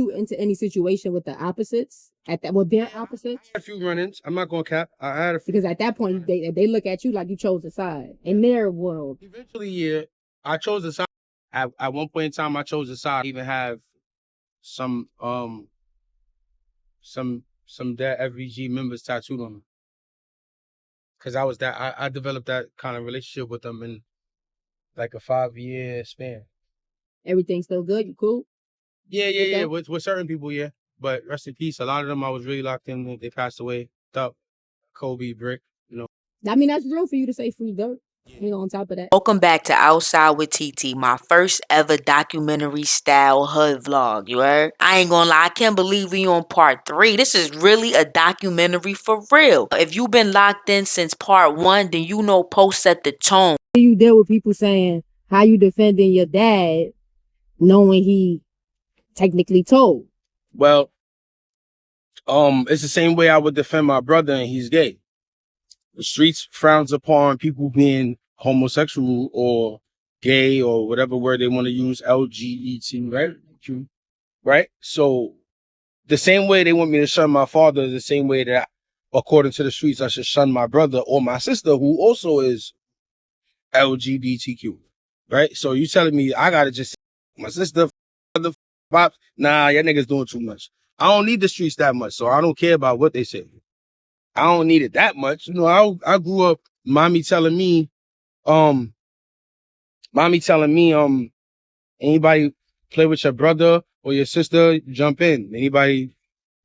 You into any situation with the opposites at that? Well, they're opposites. I had a few run-ins. I'm not gonna cap. I had a few. Because at that point they look at you like you chose a side in their world. Eventually, yeah, I chose a side. At one point in time, I chose a side. I even have some dead FBG members tattooed on them. Cause I developed that kind of relationship with them in like a 5-year span. Everything's still good? You cool? Yeah. With certain people, yeah. But rest in peace. A lot of them I was really locked in with. They passed away. Thup, Kobe, Brick, you know. I mean, that's real for you to say free Durk. You know, on top of that. Welcome back to Outside with TT, my first ever documentary style hood vlog, you heard? I ain't gonna lie, I can't believe we on part 3. This is really a documentary for real. If you've been locked in since part 1, then you know Post set the tone. You deal with people saying, how you defending your dad knowing he technically told? Well, it's the same way I would defend my brother and he's gay. The streets frowns upon people being homosexual or gay or whatever word they want to use, LGBT, right? Right? So the same way they want me to shun my father is the same way that, according to the streets, I should shun my brother or my sister, who also is LGBTQ, right? So you telling me I gotta just my sister, father, pops? Nah, y'all niggas doing too much. I don't need the streets that much, so I don't care about what they say. I don't need it that much. You know, I grew up, mommy telling me, anybody play with your brother or your sister, jump in. Anybody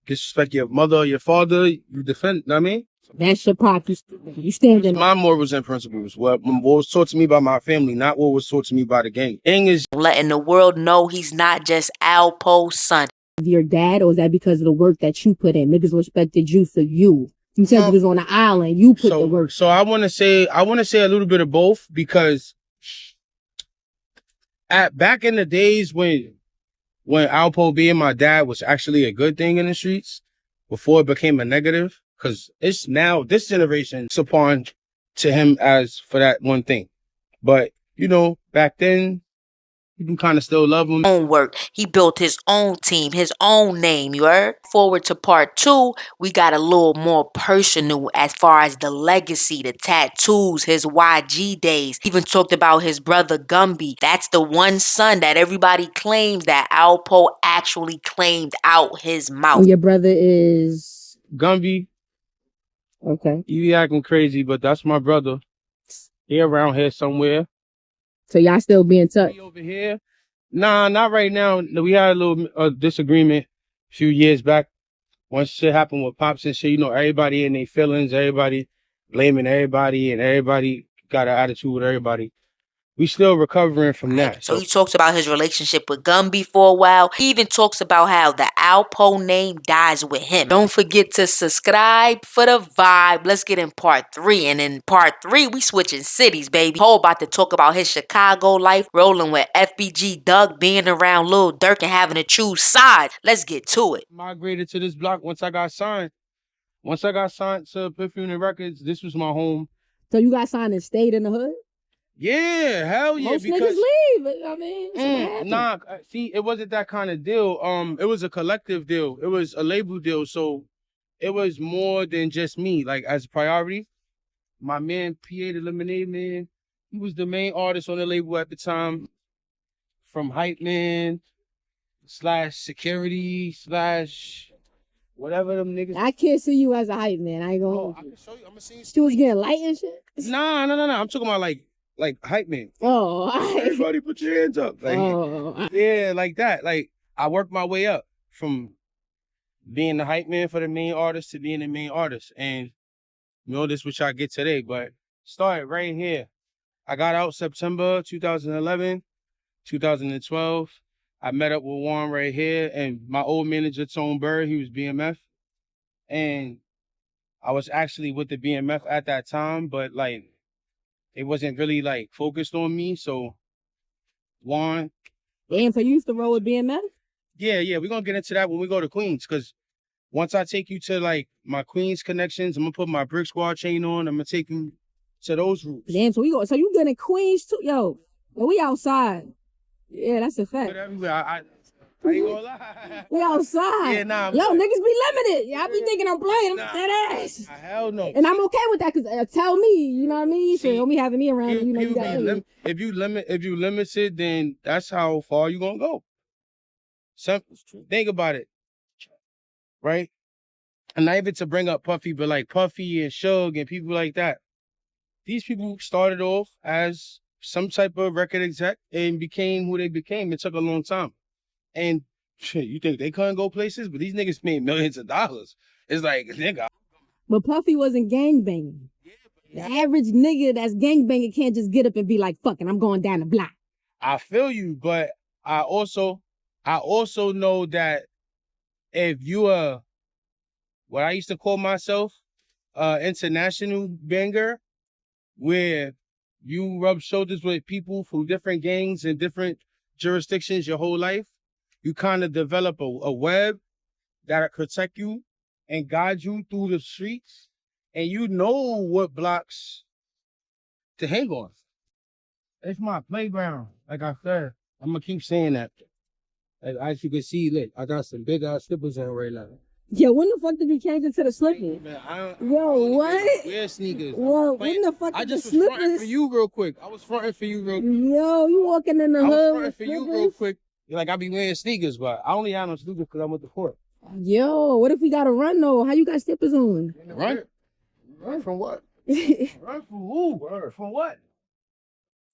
disrespect your mother or your father, you defend, you know what I mean? That's your pop. You stand in. My morals and principles. What was taught to me by my family, not what was taught to me by the gang. Gang is letting the world know he's not just Alpo's son. Your dad, or is that because of the work that you put in? Niggas respected you for you. You said you was on the island. You put the work. So I want to say a little bit of both, because back in the days when Alpo being my dad was actually a good thing in the streets, before it became a negative, because it's now this generation upon to him as for that one thing. But you know, back then, you can kind of still love him. Own work. He built his own team, his own name, you heard? Forward to part 2, we got a little more personal as far as the legacy, the tattoos, his YG days. Even talked about his brother Gumby. That's the one son that everybody claims that Alpo actually claimed out his mouth. And your brother is Gumby. Okay. You be acting crazy, but that's my brother. He around here somewhere. So y'all still be in touch? Over here? Nah, not right now. We had a little disagreement a few years back. Once shit happened with Pops and shit, you know, everybody in their feelings, everybody blaming everybody, and everybody got an attitude with everybody. We still recovering from that. So he talks about his relationship with Gumby for a while. He even talks about how the Alpo name dies with him. Don't forget to subscribe for the vibe. Let's get in part 3. And in part 3, we switching cities, baby. Cole about to talk about his Chicago life, rolling with FBG Doug, being around Lil Durk and having to choose sides. Let's get to it. Migrated to this block once I got signed. Once I got signed to Epiphany Records, this was my home. So you got signed and stayed in the hood? Yeah, hell yeah. Most because niggas leave. I mean, nah, see, it wasn't that kind of deal. It was a collective deal. It was a label deal. So it was more than just me. Like, as a priority, my man, PA the Lemonade Man, he was the main artist on the label at the time. From hype man / security / whatever them niggas. I can't see you as a hype man. I ain't gonna. Oh, I can show you. I'm gonna see you. She was getting light and shit? Nah. I'm talking about like hype man. Oh, everybody put your hands up. Like, yeah, like that. Like, I worked my way up from being the hype man for the main artist to being the main artist. And you know, this what y'all get today, but started right here. I got out September 2011, 2012. I met up with Warren right here, and my old manager, Tone Bird, he was BMF. And I was actually with the BMF at that time, but like, it wasn't really like focused on me. So Warren. Damn, so you used to roll with BMF? Yeah, we're gonna get into that when we go to Queens, because once I take you to like my Queens connections, I'm gonna put my Brick Squad chain on, I'm gonna take you to those routes. Damn, so you getting Queens too? Yo, we outside. Yeah, that's a fact. But everywhere, I ain't gonna lie. We outside. Yeah, nah. Yo, niggas be limited. Y'all be thinking I'm playing. I'm dead ass. Hell no. And I'm okay with that because tell me, you know what I mean? So don't be having me around. You know, you got if you limit it, then that's how far you gonna go. Simple. Think about it, right? And not even to bring up Puffy, but like Puffy and Suge and people like that. These people started off as some type of record exec and became who they became. It took a long time. And shit, you think they couldn't go places? But these niggas made millions of dollars. It's like, nigga. But Puffy wasn't gangbanging. The average nigga that's gangbanging can't just get up and be like, fucking, I'm going down the block. I feel you, but I also know that if you what I used to call myself international banger, where you rub shoulders with people from different gangs and different jurisdictions your whole life, you kind of develop a web that'll protect you and guide you through the streets, and you know what blocks to hang on. It's my playground. Like I said, I'm gonna keep saying that. Like, as you can see, look, I got some big ass slippers on right now. Yo, when the fuck did you change into the slippers? Man, Yo, what? Wear sneakers. Whoa, when the fuck I did the just was fronting slippers? for you real quick. I was fronting for you real quick. Yo, you walking in the I was hood fronting with for you slippers? real quick. Like, I be wearing sneakers, but I only had no sneakers because I went to court. Yo, what if we gotta run though? How you got slippers on? Run? Run from what? Run from who? Run from what?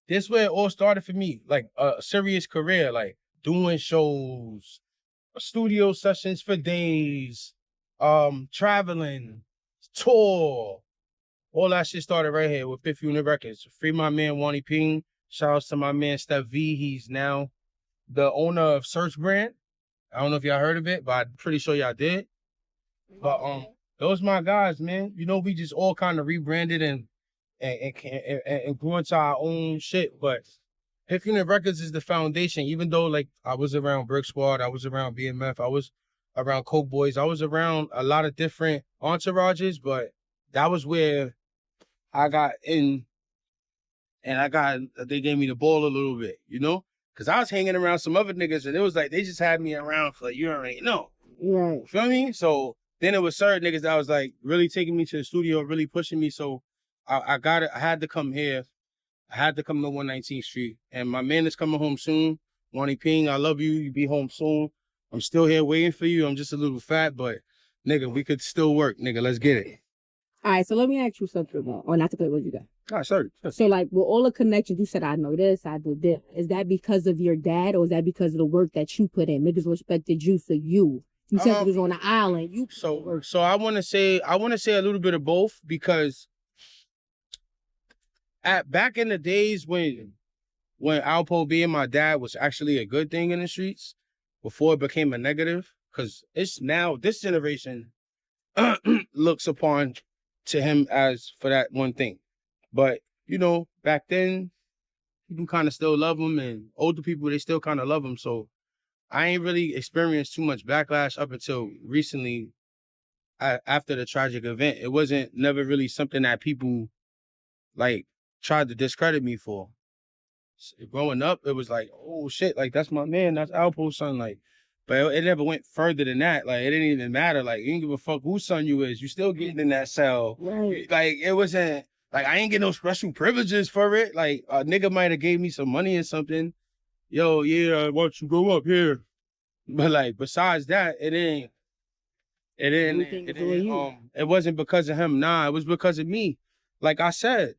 This where it all started for me. Like a serious career, like doing shows, studio sessions for days, traveling, tour. All that shit started right here with Fifth Unit Records. Free my man Wani Ping. Shout out to my man Steph V. He's now the owner of Search Brand. I don't know if y'all heard of it, but I'm pretty sure y'all did. But those my guys, man. You know, we just all kind of rebranded and grew into our own shit. But Fifth Unit Records is the foundation. Even though, like, I was around Brick Squad, I was around BMF, I was around Coke Boys, I was around a lot of different entourages, but that was where I got in, and they gave me the ball a little bit, you know? Because I was hanging around some other niggas, and it was like, they just had me around for, you already know. Right. You feel me? So then it was certain niggas that was like really taking me to the studio, really pushing me. So I got it. I had to come here. I had to come to 119th Street. And my man is coming home soon. Wani Ping, I love you. You be home soon. I'm still here waiting for you. I'm just a little fat, but nigga, we could still work. Nigga, let's get it. All right, so let me ask you something about, or not to play what you got. Ah, sorry. So, like, with all the connections, you said, I know this, I do this. Is that because of your dad, or is that because of the work that you put in? Niggas respected you for you. You said you was on the island. So I want to say a little bit of both, because back in the days when Alpo being my dad was actually a good thing in the streets, before it became a negative, because it's now this generation looks upon to him as for that one thing. But, you know, back then, people kind of still love him, and older people, they still kind of love him. So I ain't really experienced too much backlash up until recently after the tragic event. It wasn't never really something that people, like, tried to discredit me for. Growing up, it was like, oh, shit, like, that's my man, that's Alpo's son, like, but it never went further than that. Like, it didn't even matter. Like, you didn't give a fuck whose son you is. You still getting in that cell. Right. Like, it wasn't, like, I ain't get no special privileges for it. Like, a nigga might have gave me some money or something. Yo, yeah, why don't you go up here? But, like, besides that, it wasn't because of him. Nah, it was because of me. Like I said,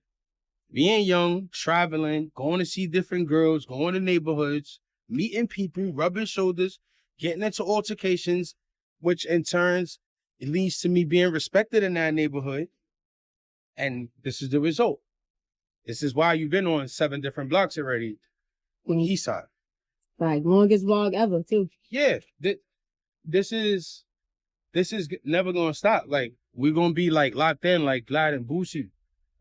being young, traveling, going to see different girls, going to neighborhoods, meeting people, rubbing shoulders, getting into altercations, which in turns, it leads to me being respected in that neighborhood. And this is the result. This is why you've been on 7 different blocks already on the east side. Like, longest vlog ever, too. Yeah, this is never gonna stop. Like, we're gonna be like locked in like Glad and Boosie.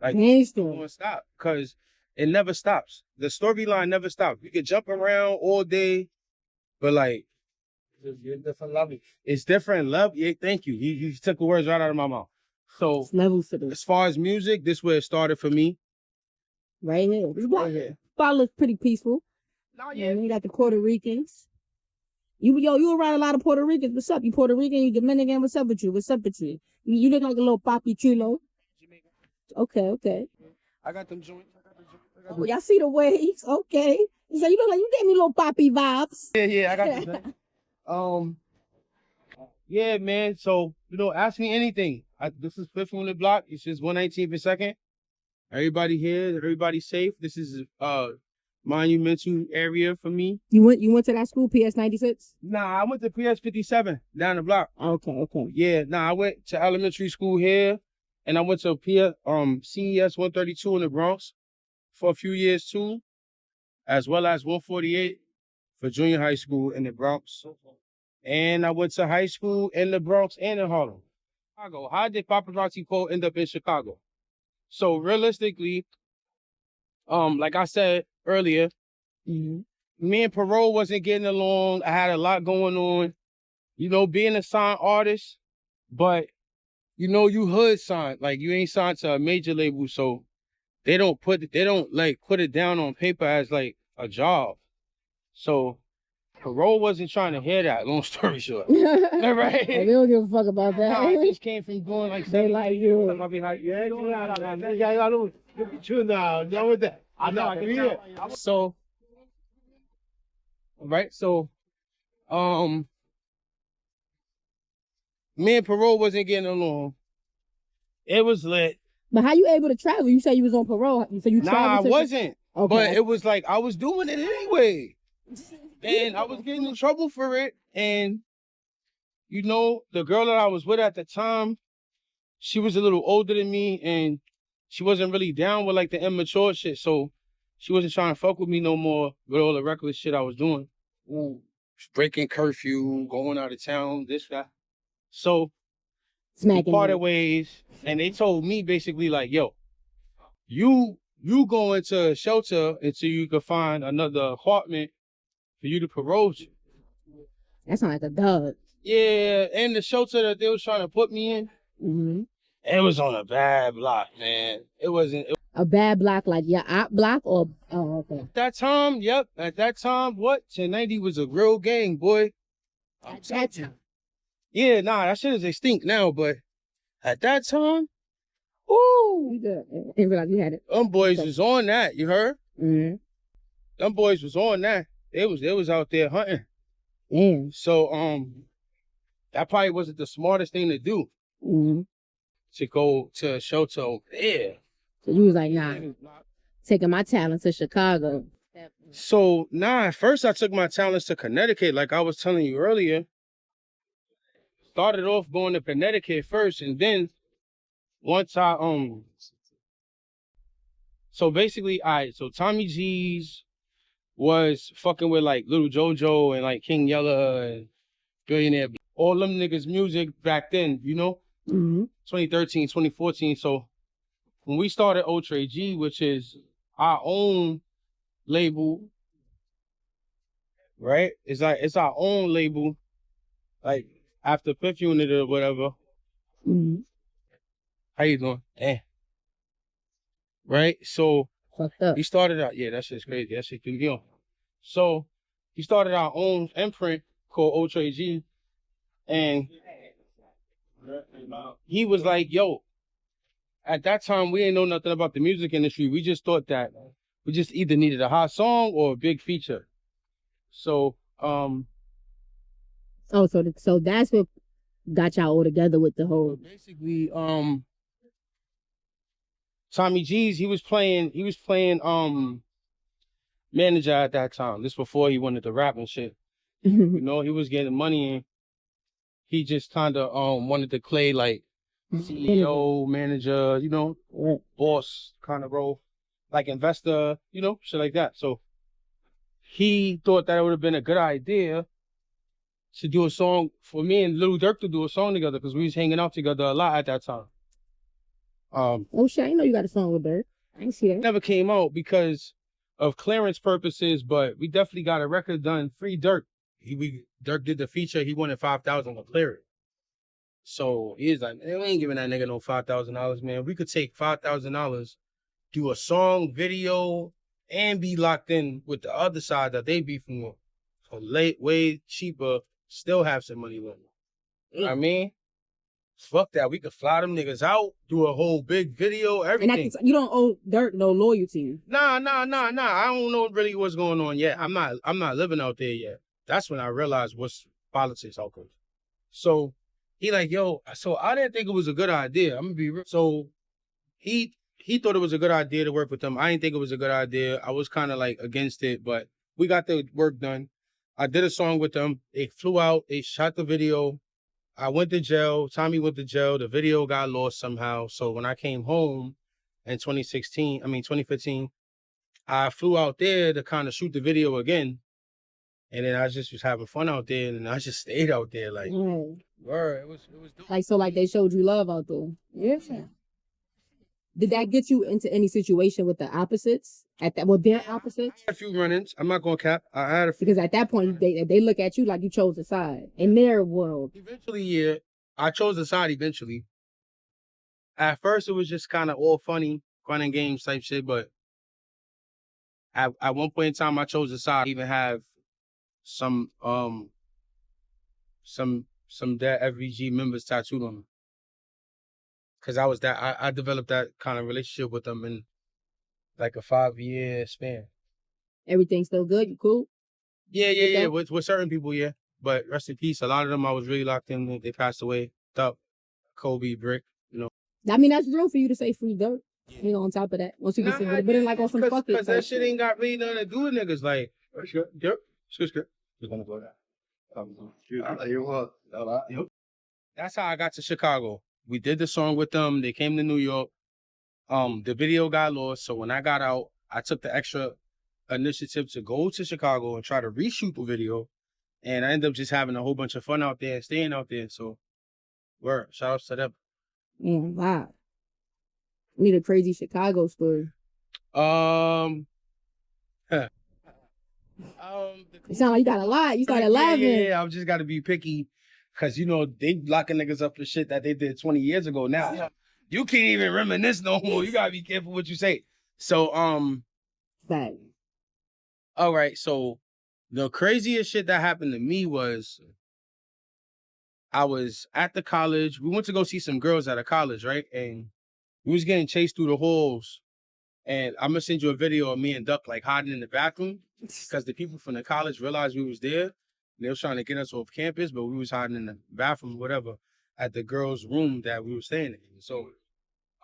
Like, it's gonna stop, because it never stops. The storyline never stops. You can jump around all day, but like, it's different level. It's different level. Yeah, thank you. You took the words right out of my mouth. So it's levels to this. As far as music, this is where it started for me. Right here. This block looks pretty peaceful. No, yeah. You got the Puerto Ricans. You around a lot of Puerto Ricans. What's up? You Puerto Rican? You Dominican? What's up with you? What's up with you? You look like a little Papi Chulo. Okay. I got them joints. Oh, y'all see the waves? Okay. So you look like you gave me little Papi vibes. Yeah, I got them. Yeah, man. So, ask me anything. This is Fifth Unit Block. It's just 119th and 2nd. Everybody here, everybody safe. This is monumental area for me. You went to that school, PS 96? Nah, I went to PS 57 down the block. Okay. Yeah, I went to elementary school here, and I went to CES 132 in the Bronx for a few years too, as well as 148 for junior high school in the Bronx. And I went to high school in the Bronx and in Harlem. Chicago. How did Popperazzi Cole end up in Chicago? So realistically, like I said earlier, me and Parole wasn't getting along. I had a lot going on, being a signed artist, but you hood signed, like you ain't signed to a major label, so they don't put it down on paper as like a job. So Parole wasn't trying to hear that, long story short. Right? They don't give a fuck about that. Nah, I just came from doing like they like you. I'll be like, yeah, So, right, so, me and Parole wasn't getting along. It was lit. But how you able to travel? You say you was on parole. So you traveled? Nah, I wasn't. Okay. But it was like I was doing it anyway. And I was getting in trouble for it. And, the girl that I was with at the time, she was a little older than me. And she wasn't really down with like the immature shit. So she wasn't trying to fuck with me no more with all the reckless shit I was doing. Breaking curfew, going out of town, this, that. So we parted ways. And they told me basically like, yo, you go into a shelter until you can find another apartment for you to parole to. That sounds like a dud. Yeah, and the shelter that they was trying to put me in, it was on a bad block, man. It wasn't... A bad block, like your op block or... Oh, okay. At that time, yep. At that time, 1090 was a real gang, boy. At that time? Yeah, nah, that shit is extinct now, but at that time, woo! You good. I didn't realize you had it. Them boys was on that, you heard? Mm-hmm. Them boys was on that. They was out there hunting. Damn. So, that probably wasn't the smartest thing to do. To go to a shelter over there. So you was like, nah, taking my talents to Chicago. So, at first I took my talents to Connecticut, like I was telling you earlier. Started off going to Connecticut first, and then once I, so basically, so Tommy G's was fucking with like Little JoJo and like King Yella and Billionaire. All them niggas' music back then, 2013, 2014. So when we started Ultra G, which is our own label, right? It's our own label, like after Fifth Unit or whatever. How you doing? Right? So he started out, yeah, that shit's crazy. That shit threw me on. So he started our own imprint called Ultra G. And he was like, yo, at that time, we didn't know nothing about the music industry. We just thought that we just either needed a hot song or a big feature. So, so that's what got y'all all together with the whole... Basically, Tommy G's, he was playing manager at that time. This before he wanted to rap and shit. He was getting money and he just kind of wanted to play like CEO, manager, boss kind of role, like investor, shit like that. So he thought that it would have been a good idea to do a song for me and Lil Durk to do a song together because we was hanging out together a lot at that time. Oh shit, I know you got a song with Durk. I didn't see that. Never came out because of clearance purposes, but we definitely got a record done. Free Durk. Durk did the feature. He wanted $5,000 to clear it. So he's like, man, we ain't giving that nigga no $5,000, man. We could take $5,000, do a song, video, and be locked in with the other side that they beefing with for way cheaper, still have some money left. You know what I mean? Fuck that. We could fly them niggas out, do a whole big video, everything. And you don't owe Durk no loyalty. Nah. I don't know really what's going on yet. I'm not living out there yet. That's when I realized what's politics out there. So he like, yo, so I didn't think it was a good idea. I'm gonna be real. So he thought it was a good idea to work with them. I didn't think it was a good idea. I was kind of like against it, but we got the work done. I did a song with them. They flew out. They shot the video. I went to jail. Tommy went to jail. The video got lost somehow. So when I came home in 2015, I flew out there to kind of shoot the video again. And then I just was having fun out there, and I just stayed out there like, word, it was dope. Like, so like they showed you love out there. Yeah. Did that get you into any situation with the opposites? Their opposites? I had a few run-ins. I'm not gonna cap. I had a few. Because at that point, they look at you like you chose a side in their world. Eventually, yeah, I chose a side eventually. At first, it was just kind of all fun and games type shit, but at one point in time, I chose a side. I even have some dead FBG members tattooed on me. Cause I developed that kind of relationship with them in like a 5-year span. Everything's still good? You cool? Yeah. With certain people, yeah. But rest in peace. A lot of them I was really locked in with. They passed away. Thup, Kobe, Brick, you know. I mean, that's real for you to say free Durk. You know, on top of that. Once you can say it, but then like on some fucking. Cause that shit ain't got really nothing to do with niggas. Like, yep. Just gonna blow that. That's how I got to Chicago. We did the song with them. They came to New York. The video got lost. So when I got out, I took the extra initiative to go to Chicago and try to reshoot the video. And I ended up just having a whole bunch of fun out there and staying out there. So, word. Shout out to them. Wow. I need a crazy Chicago story. It sound like you got a lot. You started laughing. Yeah. I just got to be picky. Because, you know, they locking niggas up for shit that they did 20 years ago now. Yeah. You can't even reminisce no more. You got to be careful what you say. So, Fact. All right. So, the craziest shit that happened to me was I was at the college. We went to go see some girls at a college, right? And we was getting chased through the halls. And I'm going to send you a video of me and Duck, like, hiding in the bathroom. Because the people from the college realized we was there. They was trying to get us off campus, but we was hiding in the bathroom, whatever, at the girls' room that we were staying in. So,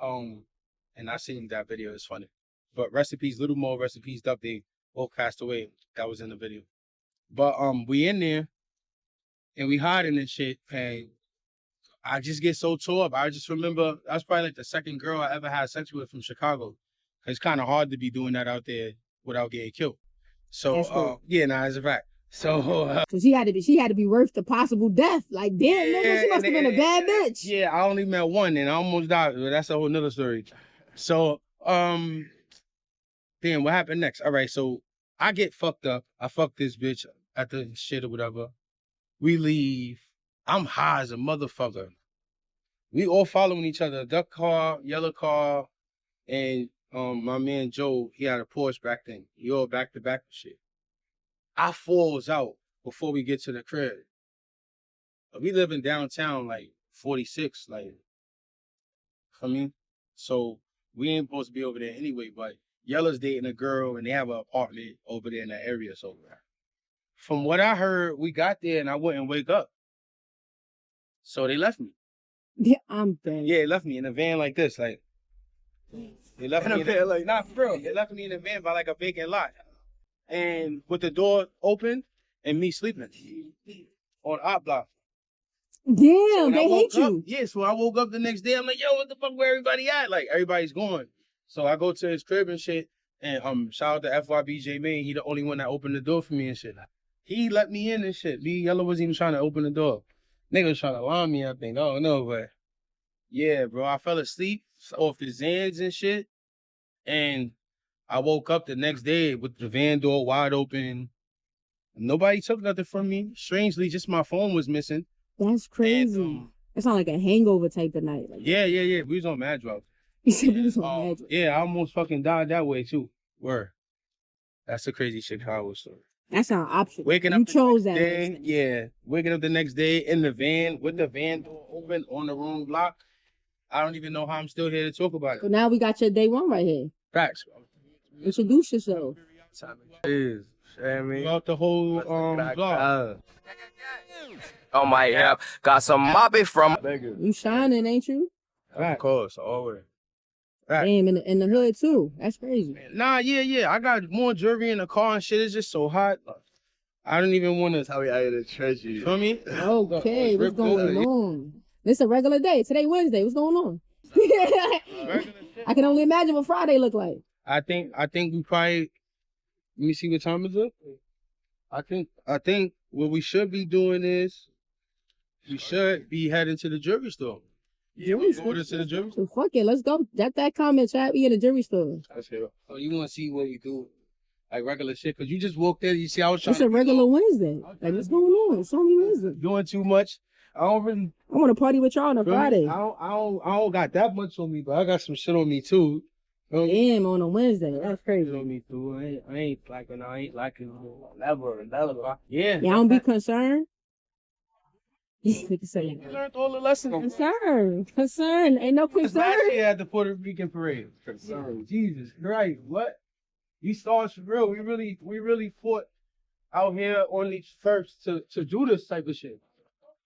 and I seen that video. It's funny. But rest in peace, Little Mo, rest in peace, Duck. They both passed away. That was in the video. But we in there, and we hiding and shit, and I just get so tore up. I just remember, that was probably like the second girl I ever had sex with from Chicago. It's kind of hard to be doing that out there without getting killed. So, it's a fact. So she had to be worth the possible death. Like, damn, nigga, she must have been a bad bitch. Yeah, I only met one and I almost died. That's a whole nother story. So, damn, what happened next? All right, so I get fucked up. I fuck this bitch at the shit or whatever. We leave. I'm high as a motherfucker. We all following each other. Duck car, yellow car, and my man Joe, he had a Porsche back then. He all back to back and shit. I falls out before we get to the crib. We live in downtown, like 46, like, I mean, so we ain't supposed to be over there anyway, but Yella's dating a girl and they have an apartment over there in that area. So from what I heard, we got there and I wouldn't wake up. So they left me. Yeah, I'm dead. Yeah, they left me in a van like this, like, they left me in a van like, nah, for real. They left me in a van by like a vacant lot. And with the door open and me sleeping on op block. Damn, they hate you. Yeah, so I woke up the next day. I'm like, yo, what the fuck, where everybody at? Like, everybody's going. So I go to his crib and shit. And shout out to FBG man. He the only one that opened the door for me and shit. He let me in and shit. Me, Yellow wasn't even trying to open the door. Nigga was trying to line me, I think. I don't know, but yeah, bro. I fell asleep off the Zans and shit. And I woke up the next day with the van door wide open. Nobody took nothing from me. Strangely, just my phone was missing. That's crazy. And, it sounds like a hangover type of night. Like yeah. We was on mad drugs. You said we was on mad drugs. Yeah, I almost fucking died that way too. Word. That's a crazy Chicago story. That sounds optional. Waking You up chose the that. next day, yeah. Waking up the next day in the van with the van door open on the wrong block. I don't even know how I'm still here to talk about So it. now we got your day one right here. Facts. Introduce yourself. Is me Throughout the whole vlog. on my app. Got some moppy from You shining, ain't you? of course, always. Right. Damn, in the hood too. That's crazy. Nah, yeah. I got more jewelry in the car and shit. It's just so hot. I don't even want to. How we out of the treasure. You feel me? Okay, what's going on? This a regular day. Today Wednesday. What's going on? I can only imagine what Friday look like. I think we probably. Let me see what time is it. I think what we should be doing is we should be heading to the jewelry store. Yeah, we Go to the jewelry store. So fuck it, let's go. That comment, chat. We in the jewelry store. So you want to see what we do, like regular shit? Cause you just walked in. You see, I was trying. It's a regular Wednesday. Like what's going on? It's only Wednesday. Doing too much. I don't really. I want to party with y'all on a Friday. I don't got that much on me, but I got some shit on me too. Damn, on a Wednesday. That's crazy. On me too. I ain't slacking. Never. Yeah. Y'all don't be concerned. Concerned. You learned all the lessons. Concern. Ain't no concern. Last year at the Puerto Rican parade. Concern. Jesus Christ, what? You saw us for real. We really fought out here on these first to do this type of shit.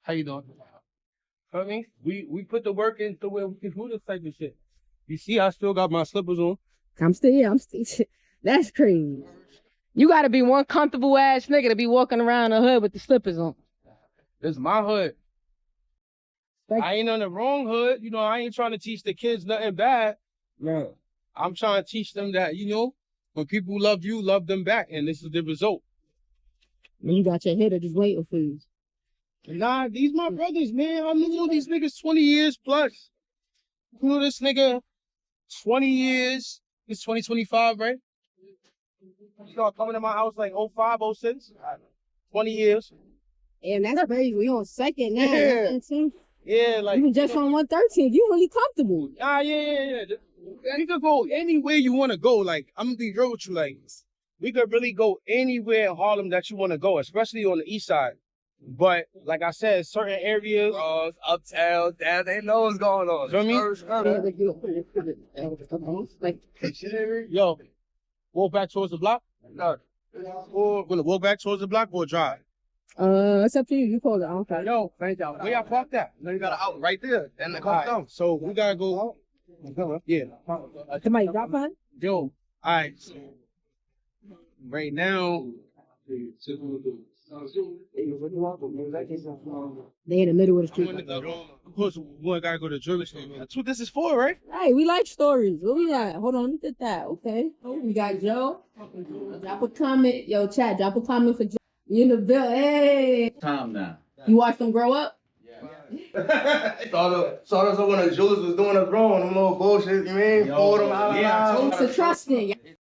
How you doing? I mean, we put the work in to where we can do this type of shit. You see, I still got my slippers on. I'm still. That's crazy. You gotta be one comfortable ass nigga to be walking around the hood with the slippers on. This is my hood. I ain't on the wrong hood. You know, I ain't trying to teach the kids nothing bad. No. I'm trying to teach them that, you know, when people love you, love them back. And this is the result. And you got your header just waiting for you. Nah, these my brothers, man. I've known these niggas 20 years plus. You know this nigga 20 years. It's 2025, right? You start coming to my house like 05, 06. 20 years. And that's crazy. We on second now. Yeah. Yeah, like Even just on 113, you really comfortable. Ah, yeah. You could go anywhere you want to go. Like, I'm gonna be real with you. Like, we could really go anywhere in Harlem that you want to go, especially on the east side. But like I said, certain areas, uptown, down, they know what's going on. Yo, walk back towards the block. No. Or gonna walk back towards the block or drive. It's up to you. You call it. Okay. Yo, thank y'all. Where y'all parked at? No, you got an out right there. And the car down. So we gotta go. Yeah. Somebody drop by? Yo, all right. So right now, They in the middle of the street. of course, we gotta go to the jewelry store. That's what this is for, right? Hey, we like stories. What we got? Hold on, look at that. Okay. We got Joe. Drop a comment. Yo, chat, drop a comment for Joe. You in the bill. Hey. Time now. You watch them grow up? Saw us when the Jules was doing us wrong, them little bullshit, you mean? Pulled them out. It's a trust thing.